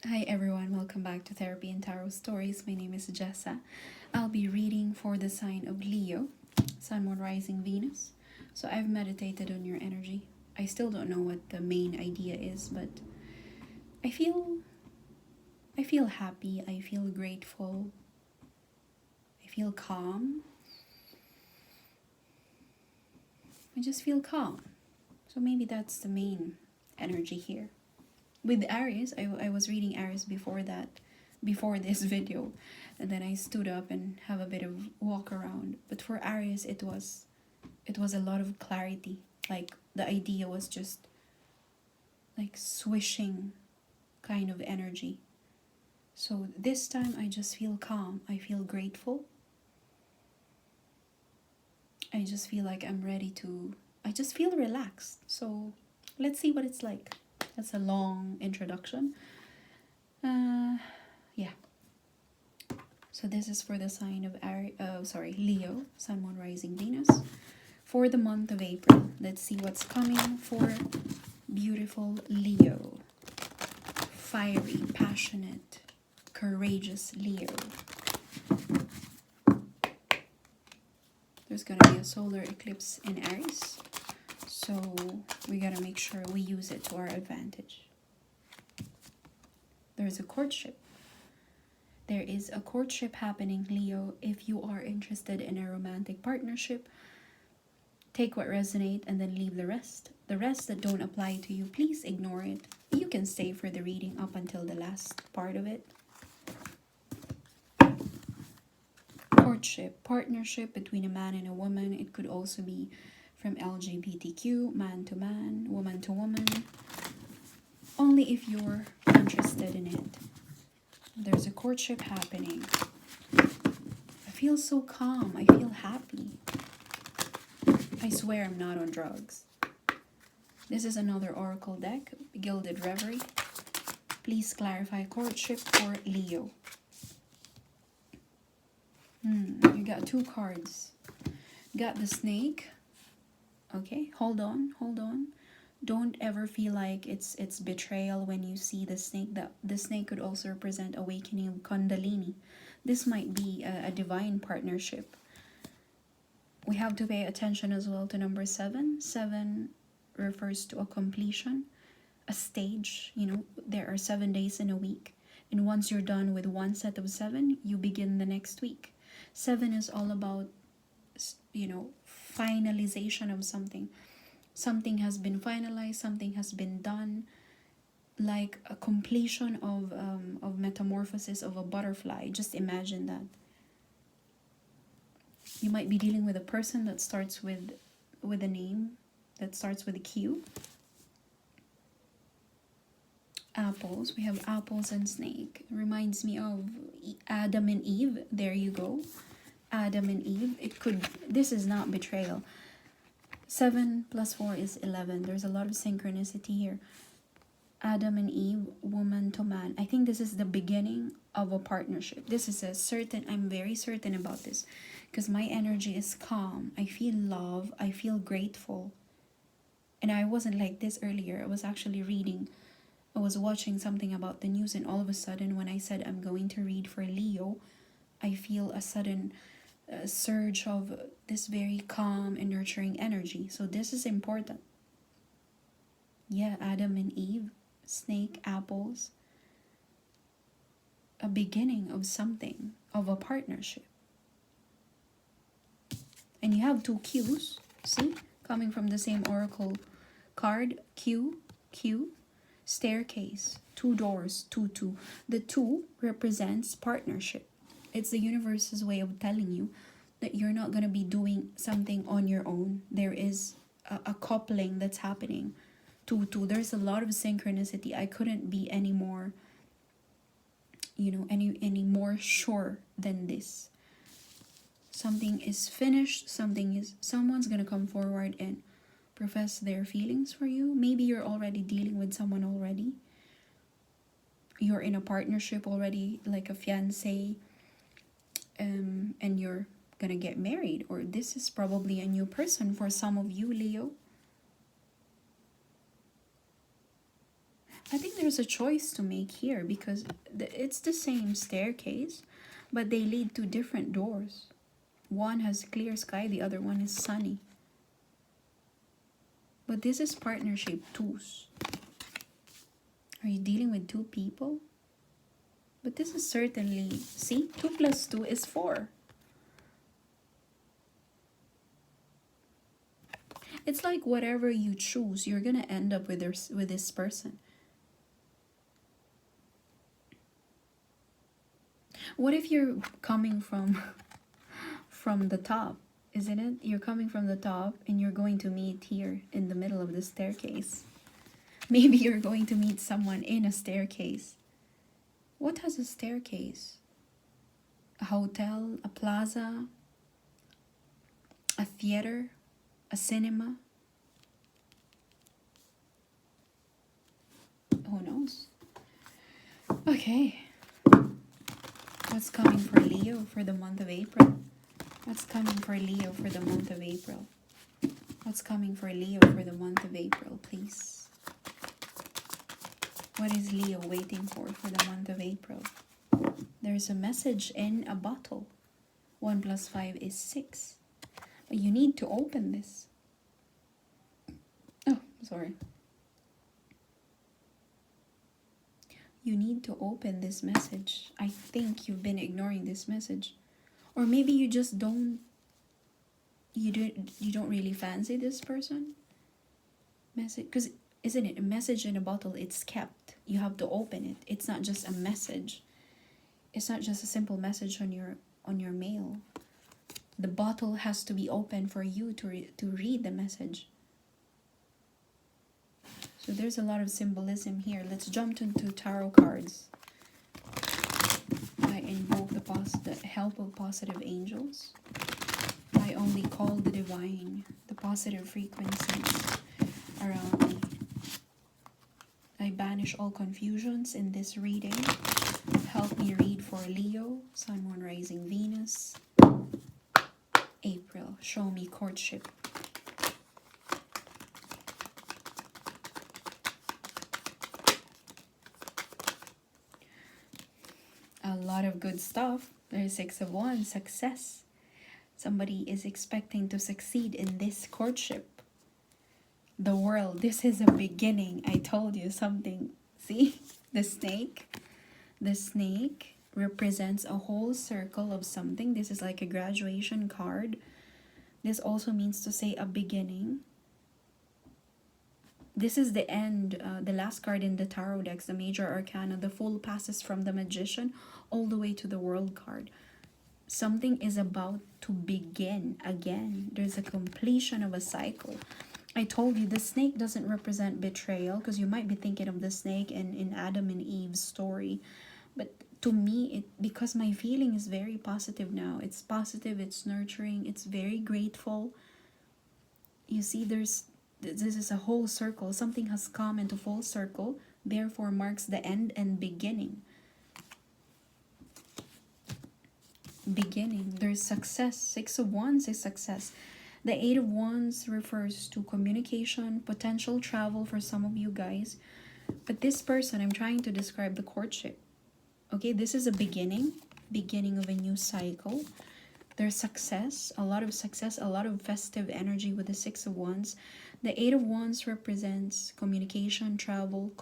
Hi everyone, welcome back to Therapy and Tarot Stories. My name is Jessa. I'll be reading for the sign of Leo, Sun, Moon, Rising, Venus. So I've meditated on your energy. I still don't know what the main idea is, but I feel happy, I feel grateful, I feel calm. I just feel calm. So maybe that's the main energy here. With Aries, I was reading Aries before this video, and then I stood up and have a bit of walk around. But for Aries, it was a lot of clarity. Like the idea was just like swishing kind of energy. So this time I just feel calm. I feel grateful. I just feel like I'm ready to. I just feel relaxed. So let's see what it's like. That's a long introduction. Yeah. So this is for the sign of Leo, Sun, Moon, Rising, Venus. For the month of April, let's see what's coming for beautiful Leo. Fiery, passionate, courageous Leo. There's gonna be a solar eclipse in Aries, so we gotta make sure we use it to our advantage. There's a courtship. There is a courtship happening, Leo. If you are interested in a romantic partnership, take what resonates and then leave the rest. The rest that don't apply to you, please ignore it. You can stay for the reading up until the last part of it. Courtship, partnership between a man and a woman. It could also be from LGBTQ, man to man, woman to woman. Only if you're interested in it. There's a courtship happening. I feel so calm. I feel happy. I swear I'm not on drugs. This is another oracle deck, Gilded Reverie. Please clarify courtship for Leo. You got two cards. Got the snake. Okay, hold on. Don't ever feel like it's betrayal when you see the snake. The snake could also represent awakening of Kundalini. This might be a divine partnership. We have to pay attention as well to number 7. 7 refers to a completion, a stage. There are 7 days in a week, and once you're done with one set of 7, you begin the next week. 7 is all about finalization of something. Something has been finalized, something has been done, like a completion of metamorphosis of a butterfly. Just imagine that. You might be dealing with a person that starts with a name that starts with a Q. Apples. We have apples and snake. It reminds me of Adam and Eve. There you go. Adam and Eve. This is not betrayal. 7 plus 4 is 11. There's a lot of synchronicity here. Adam and Eve, woman to man. I think this is the beginning of a partnership. This is I'm very certain about this because my energy is calm. I feel love. I feel grateful. And I wasn't like this earlier. I was actually reading. I was watching something about the news, and all of a sudden when I said I'm going to read for Leo, I feel a sudden surge of this very calm and nurturing energy. So this is important. Yeah, Adam and Eve, snake, apples. A beginning of something, of a partnership. And you have 2 Qs, see? Coming from the same oracle card, Q, staircase, 2 doors, 2, 2. The 2 represents partnership. It's the universe's way of telling you that you're not going to be doing something on your own. There is a coupling that's happening. 2, 2. There's a lot of synchronicity. I couldn't be any more, any more sure than this. Something is finished. Someone's going to come forward and profess their feelings for you. Maybe you're already dealing with someone already. You're in a partnership already, like a fiancé, and you're gonna get married, or this is probably a new person for some of you, Leo. I think there's a choice to make here because it's the same staircase, but they lead to different doors. One has clear sky, the other one is sunny. But this is partnership twos. Are you dealing with two people? But this is certainly, see, 2 plus 2 is 4. It's like whatever you choose, you're gonna end up with this person. What if you're coming from the top, isn't it? You're coming from the top and you're going to meet here in the middle of the staircase. Maybe you're going to meet someone in a staircase. What has a staircase? A hotel, a plaza, a theater, a cinema. Who knows? Okay. What's coming for Leo for the month of April? What's coming for Leo for the month of April? What's coming for Leo for the month of April, please? What is Leo waiting for the month of April? There's a message in a bottle. 1 plus 5 is 6. But you need to open this. Oh, sorry. You need to open this message. I think you've been ignoring this message. Or maybe you just don't really fancy this person. Message, because isn't it a message in a bottle? It's kept. You have to open it. It's not just a message. It's not just a simple message on your mail. The bottle has to be open for you to read the message. So there's a lot of symbolism here. Let's jump into tarot cards. I invoke the help of positive angels. I only call the divine, the positive frequencies around me. I banish all confusions in this reading. Help me read for Leo, Sun, Moon, Rising, Venus. April, show me courtship. A lot of good stuff. There's 6 of Wands, success. Somebody is expecting to succeed in this courtship. The world, this is a beginning. I told you something. See, the snake. The snake represents a whole circle of something. This is like a graduation card. This also means to say a beginning. This is the end, the last card in the tarot decks, the major arcana. The Fool passes from the Magician all the way to the World card. Something is about to begin again. There's a completion of a cycle. I told you the snake doesn't represent betrayal, because you might be thinking of the snake in Adam and Eve's story. But to me, because my feeling is very positive now. It's positive, it's nurturing, it's very grateful. You see, this is a whole circle. Something has come into full circle, therefore marks the end and beginning. Beginning. There's success. 6 of Wands is success. The 8 of Wands refers to communication, potential travel for some of you guys. But this person, I'm trying to describe the courtship. Okay, this is a beginning of a new cycle. There's success, a lot of festive energy with the 6 of Wands. The 8 of Wands represents communication, travel,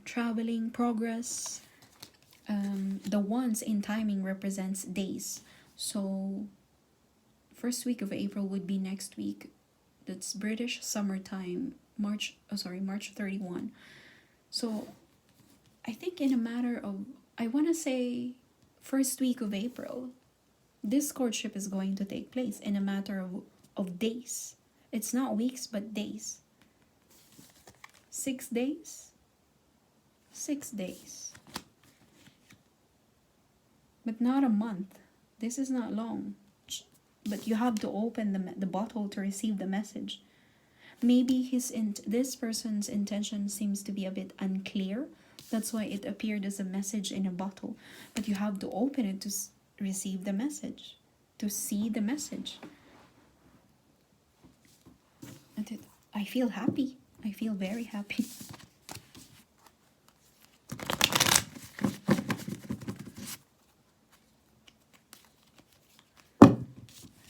traveling, progress. The Wands in timing represents days. So first week of April would be next week. That's British summertime, March 31. So I think in a matter of, I want to say first week of April, this courtship is going to take place in a matter of days. It's not weeks, but days. 6 days? 6 days. But not a month. This is not long. But you have to open the bottle to receive the message. Maybe this person's intention seems to be a bit unclear. That's why it appeared as a message in a bottle. But you have to open it to receive the message, to see the message. I feel happy. I feel very happy.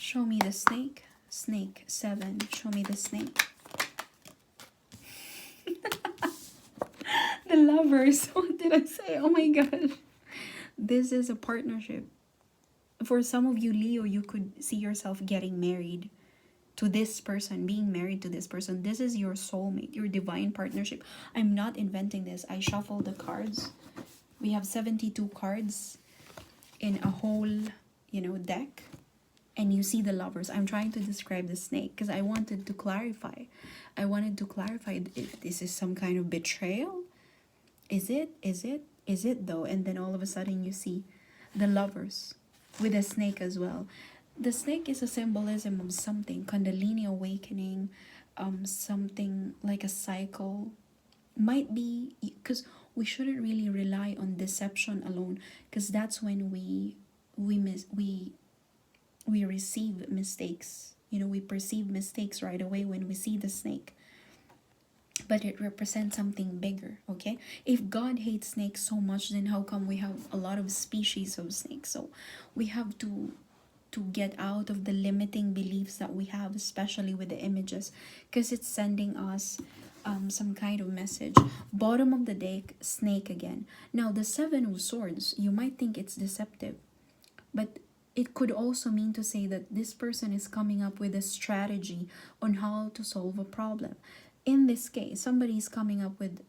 Show me the snake. Snake 7. Show me the snake. The lovers. What did I say? Oh my gosh. This is a partnership. For some of you, Leo, you could see yourself getting married to this person, being married to this person. This is your soulmate, your divine partnership. I'm not inventing this. I shuffled the cards. We have 72 cards in a whole, deck. And you see the lovers. I'm trying to describe the snake because I wanted to clarify. I wanted to clarify if this is some kind of betrayal. Is it? Is it? Is it though? And then all of a sudden you see the lovers with a snake as well. The snake is a symbolism of something, Kundalini awakening, something like a cycle. Might be because we shouldn't really rely on deception alone, because that's when we receive mistakes. We perceive mistakes right away when we see the snake. But it represents something bigger, okay? If God hates snakes so much, then how come we have a lot of species of snakes? So we have to get out of the limiting beliefs that we have, especially with the images, because it's sending us some kind of message. Bottom of the deck, snake again. Now the 7 of Swords, you might think it's deceptive, but it could also mean to say that this person is coming up with a strategy on how to solve a problem. In this case, somebody is coming up with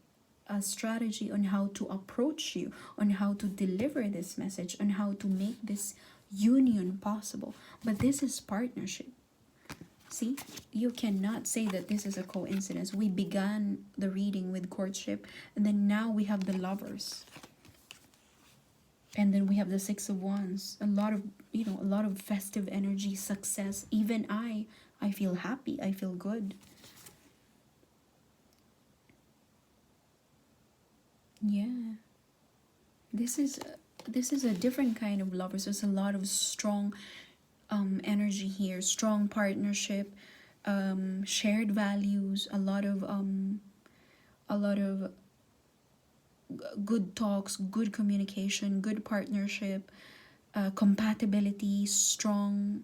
a strategy on how to approach you, on how to deliver this message, on how to make this union possible. But this is partnership. See, you cannot say that this is a coincidence. We began the reading with courtship, and then now we have the lovers. And then we have the 6 of Wands. A lot of festive energy, success. Even I feel happy. I feel good. Yeah. This is a different kind of lovers. There's a lot of strong energy here, strong partnership, shared values, a lot of good talks, good communication, good partnership, compatibility, strong,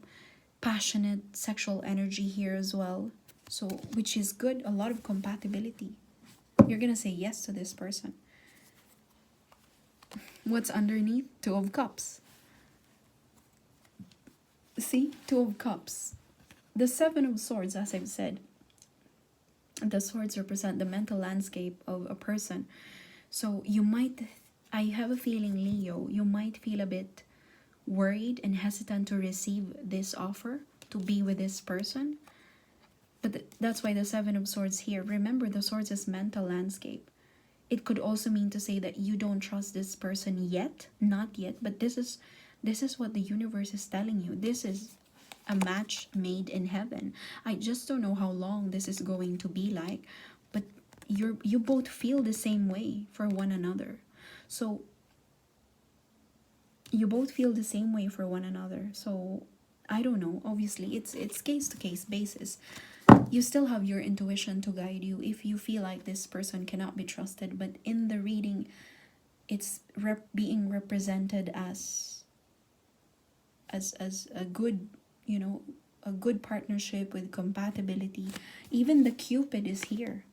passionate sexual energy here as well. So, which is good, a lot of compatibility. You're gonna say yes to this person. What's underneath? 2 of Cups. See? 2 of Cups. The 7 of Swords, as I've said, the swords represent the mental landscape of a person. So you might, I have a feeling, Leo, you might feel a bit worried and hesitant to receive this offer, to be with this person. But that's why the 7 of Swords here. Remember, the Swords is mental landscape. It could also mean to say that you don't trust this person yet, not yet, but this is what the universe is telling you. This is a match made in heaven. I just don't know how long this is going to be like, but you both feel the same way for one another. So you both feel the same way for one another. So I don't know. Obviously, it's case to case basis. You still have your intuition to guide you if you feel like this person cannot be trusted. But in the reading, it's being represented as a good, a good partnership with compatibility. Even the Cupid is here.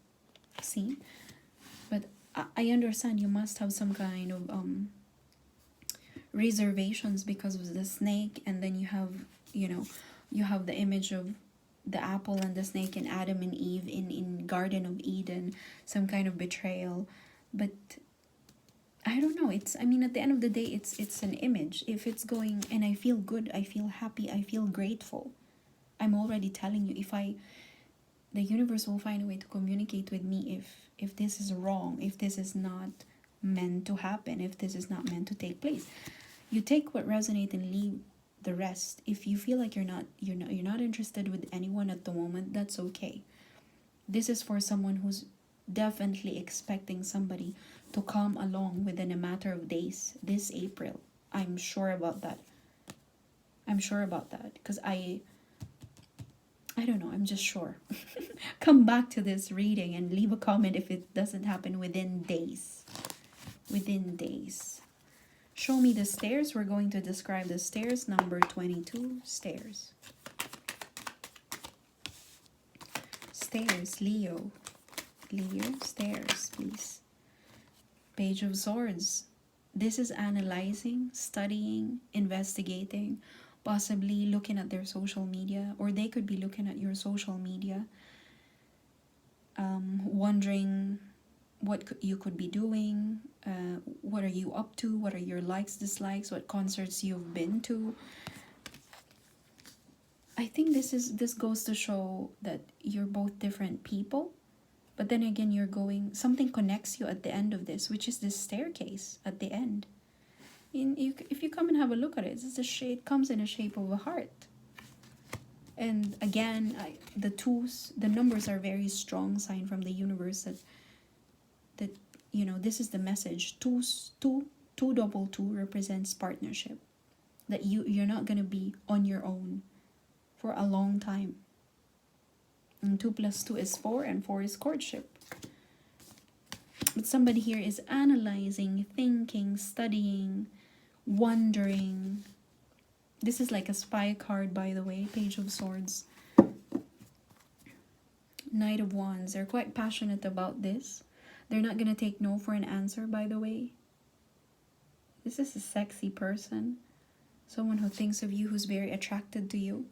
See? But I understand you must have some kind of reservations because of the snake, and then you have the image of the apple and the snake and Adam and Eve in Garden of Eden, some kind of betrayal. But I don't know, at the end of the day, it's an image. If it's going, and I feel good, I feel happy, I feel grateful, I'm already telling you, the universe will find a way to communicate with me if this is wrong, if this is not meant to happen, if this is not meant to take place. You take what resonates and leave the rest. If you feel like you're not interested with anyone at the moment, that's okay. This is for someone who's definitely expecting somebody to come along within a matter of days this April. I'm sure about that. Because I don't know, I'm just sure. Come back to this reading and leave a comment if it doesn't happen within days. Show me the stairs. We're going to describe the stairs. Number 22, stairs. stairs, Leo. Leo, stairs, please. Page of Swords. This is analyzing, studying, investigating, possibly looking at their social media, or they could be looking at your social media, wondering what you could be doing, what are you up to, what are your likes, dislikes, what concerts you've been to. I think this goes to show that you're both different people, but then again, you're going, something connects you at the end of this, which is this staircase at the end. If you come and have a look at it, it comes in a shape of a heart. And again, the twos, the numbers are very strong sign from the universe that you know, this is the message. Two double two represents partnership. That you're not gonna be on your own for a long time. And 2 + 2 is 4, and 4 is courtship. But somebody here is analyzing, thinking, studying, wondering. This is like a spy card, by the way. Page of Swords. Knight of Wands. They're quite passionate about this. They're not going to take no for an answer, by the way. This is a sexy person. Someone who thinks of you, who's very attracted to you,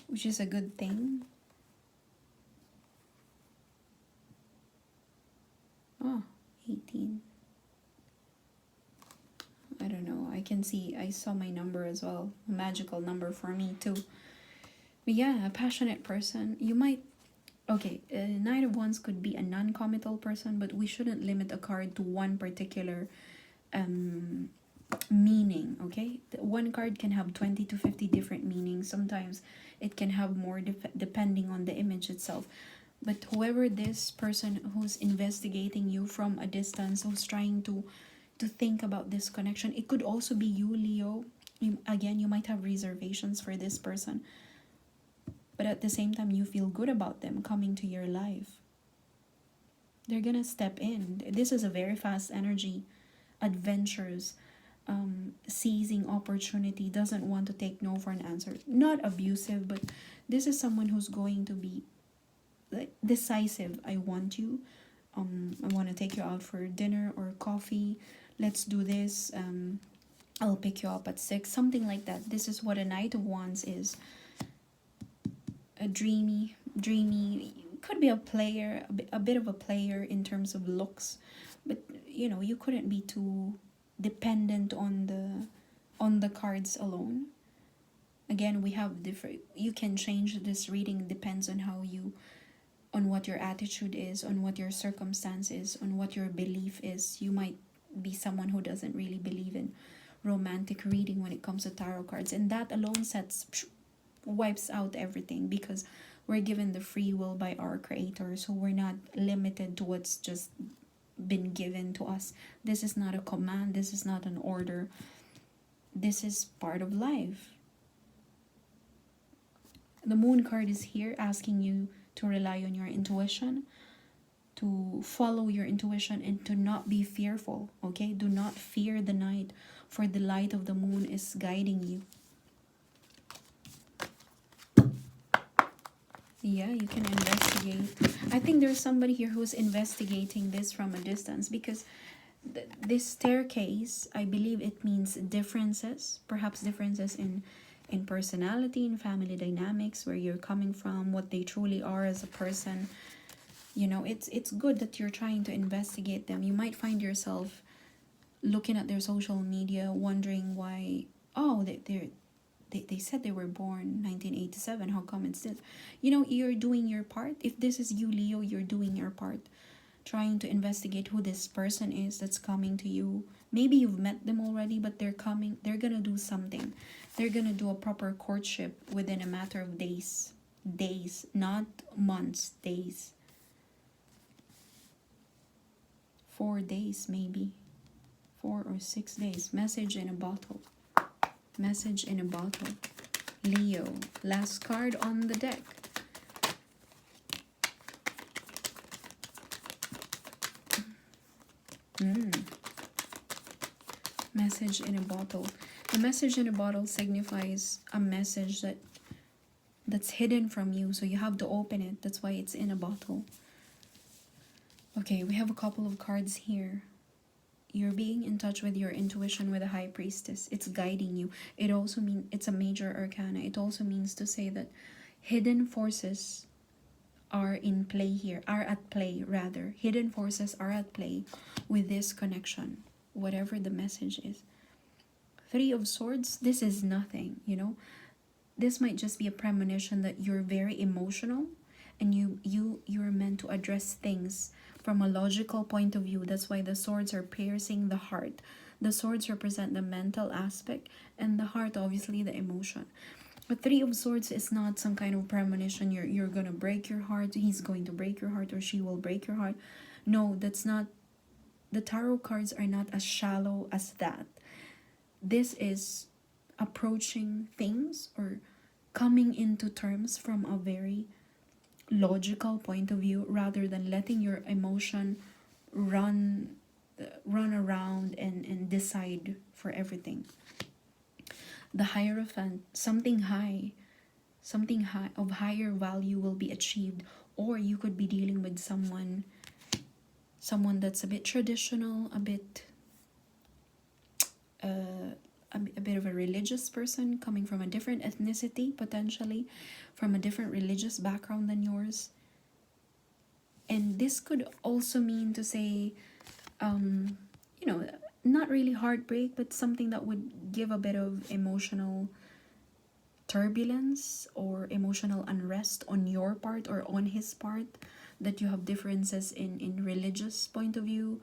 which is a good thing. Oh, 18. I don't know. I saw my number as well. A magical number for me too. But yeah, a passionate person. You might... Okay, Knight of Wands could be a non-committal person, but we shouldn't limit a card to one particular meaning, okay? One card can have 20 to 50 different meanings. Sometimes it can have more depending on the image itself. But whoever this person who's investigating you from a distance, who's trying to think about this connection, it could also be you, Leo. Again, you might have reservations for this person, but at the same time, you feel good about them coming to your life. They're gonna step in. This is a very fast energy, adventures, seizing opportunity, doesn't want to take no for an answer. Not abusive, but this is someone who's going to be like decisive. I want you. I want to take you out for dinner or coffee. Let's do this. I'll pick you up at 6. Something like that. This is what a Knight of Wands is. A dreamy. Could be a player, a bit of a player in terms of looks, but you know, you couldn't be too dependent on the cards alone. Again, we have different. You can change this reading. Depends on how you, on what your attitude is, on what your circumstance is, on what your belief is. You might be someone who doesn't really believe in romantic reading when it comes to tarot cards, and that alone wipes out everything, because we're given the free will by our creator, so we're not limited to what's just been given to us. This is not a command, this is not an order, this is part of life. The Moon card is here asking you to rely on your intuition, to follow your intuition, and to not be fearful, okay? Do not fear the night, for the light of the moon is guiding you. Yeah, you can investigate. I think there's somebody here who's investigating this from a distance, because this staircase, I believe it means differences, perhaps differences in personality, in family dynamics, where you're coming from, what they truly are as a person. You know, it's good that you're trying to investigate them. You might find yourself looking at their social media, wondering why, oh, they said they were born 1987. How come it's this? You know, you're doing your part. If this is you, Leo, you're doing your part. Trying to investigate who this person is that's coming to you. Maybe you've met them already, but they're coming. They're going to do something. They're going to do a proper courtship within a matter of days. Days, not months, days. 4 days, maybe. 4 or 6 days. Message in a bottle. Message in a bottle. Leo. Last card on the deck. Message in a bottle. The message in a bottle signifies a message that that's hidden from you, so you have to open it. That's why it's in a bottle. Okay, we have a couple of cards here. You're being in touch with your intuition with a high priestess. It's guiding you. It also means it's a major arcana. It also means to say that hidden forces are in play here, are at play rather. Hidden forces are at play with this connection, whatever the message is. Three of Swords, this is nothing, you know. This might just be a premonition that you're very emotional, and you're meant to address things from a logical point of view. That's why the swords are piercing the heart. The swords represent the mental aspect, and the heart, obviously, the emotion. But Three of Swords is not some kind of premonition. You're gonna break your heart. He's going to break your heart, or she will break your heart. No, that's not. The tarot cards are not as shallow as that. This is approaching things or coming into terms from a very logical point of view, rather than letting your emotion run around and decide for everything. The Hierophant, something high of higher value will be achieved, or you could be dealing with someone that's a bit traditional, a bit of a religious person, coming from a different ethnicity, potentially from a different religious background than yours. And this could also mean to say, you know, not really heartbreak, but something that would give a bit of emotional turbulence or emotional unrest on your part or on his part, that you have differences in religious point of view.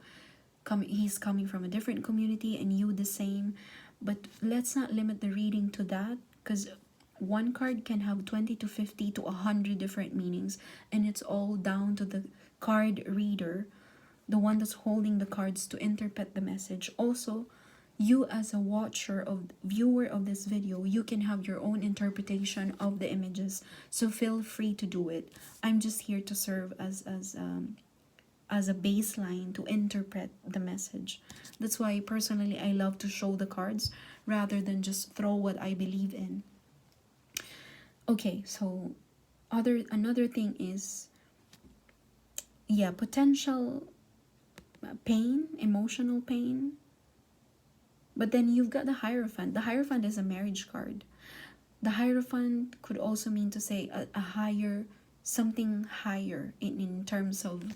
He's coming from a different community and you the same. But let's not limit the reading to that, because one card can have 20 to 50 to 100 different meanings, and it's all down to the card reader, the one that's holding the cards, to interpret the message. Also, you as a watcher of viewer of this video, you can have your own interpretation of the images, so feel free to do it. I'm just here to serve as a baseline to interpret the message. That's why personally I love to show the cards rather than just throw what I believe in. Okay, so another thing is, yeah, potential pain, emotional pain. But then you've got the Hierophant. The Hierophant is a marriage card. The Hierophant could also mean to say a higher, something higher in terms of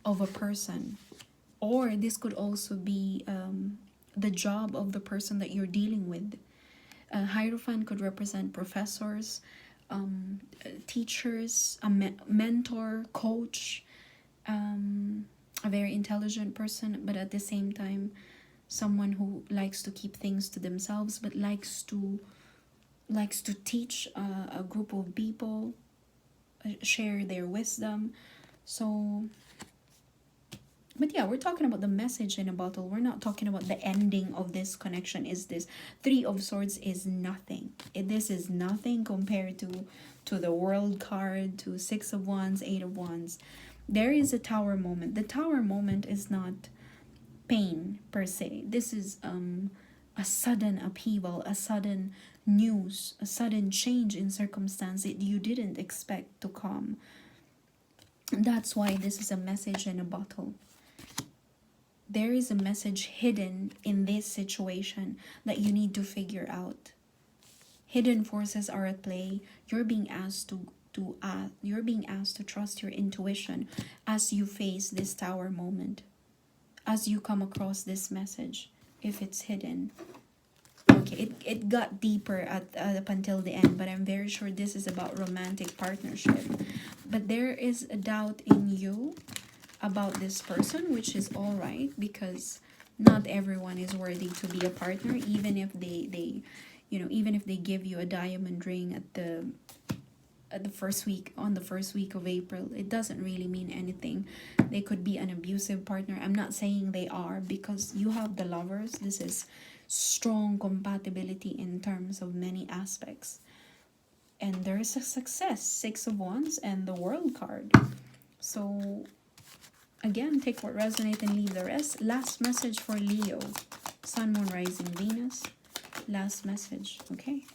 a person. Or this could also be the job of the person that you're dealing with. A Hierophant could represent professors, teachers, a mentor, coach, a very intelligent person, but at the same time someone who likes to keep things to themselves, but likes to teach a group of people, share their wisdom. So, but yeah, we're talking about the message in a bottle. We're not talking about the ending of this connection. Is this Three of Swords is nothing. This is nothing compared to the World card, to Six of Wands, Eight of Wands. There is a Tower moment. The Tower moment is not pain per se. This is a sudden upheaval, a sudden news, a sudden change in circumstance that you didn't expect to come. That's why this is a message in a bottle. There is a message hidden in this situation that you need to figure out. Hidden forces are at play. You're being asked to trust your intuition as you face this Tower moment, as you come across this message, if it's hidden. Okay, it got deeper up until the end, but I'm very sure this is about romantic partnership. But there is a doubt in you about this person, which is all right, because not everyone is worthy to be a partner, even if they even if they give you a diamond ring on the first week of April. It doesn't really mean anything. They could be an abusive partner. I'm not saying they are, because you have the Lovers. This is strong compatibility in terms of many aspects, and there is a success. Six of Wands and the World card. So again, take what resonates and leave the rest. Last message for Leo, Sun, Moon, Rising, Venus. Last message. Okay,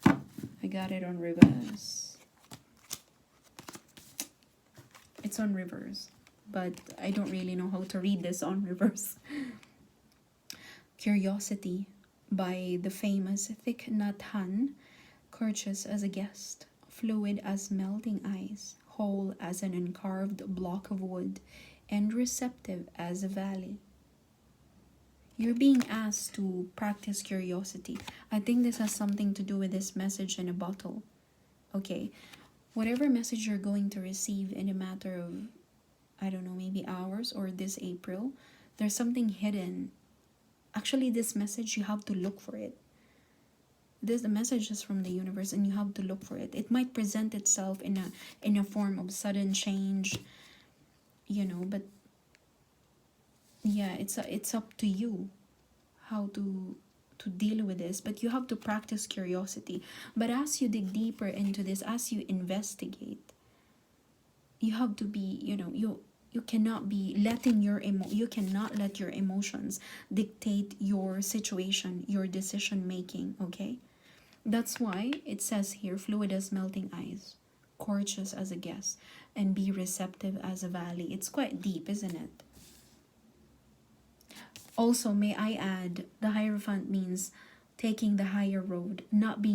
I got it on reverse. it's on reverse, but I don't really know how to read this on reverse. Curiosity by the famous Thich Nhat Hanh, courteous as a guest, fluid as melting ice, whole as an uncarved block of wood, and receptive as a valley. You're being asked to practice curiosity. I think this has something to do with this message in a bottle. Okay, whatever message you're going to receive in a matter of, I don't know, maybe hours or this April, there's something hidden. Actually, this message, you have to look for it. This the message is from the universe, and you have to look for it. It might present itself in a form of sudden change, but yeah, it's up to you how to deal with this, but you have to practice curiosity. But as you dig deeper into this, as you investigate, you have to be, you cannot be letting you cannot let your emotions dictate your situation, your decision making. Okay, that's why it says here, fluid as melting ice, courteous as a guest, and be receptive as a valley. It's quite deep, isn't it? Also, may I add, the Hierophant means taking the higher road, not being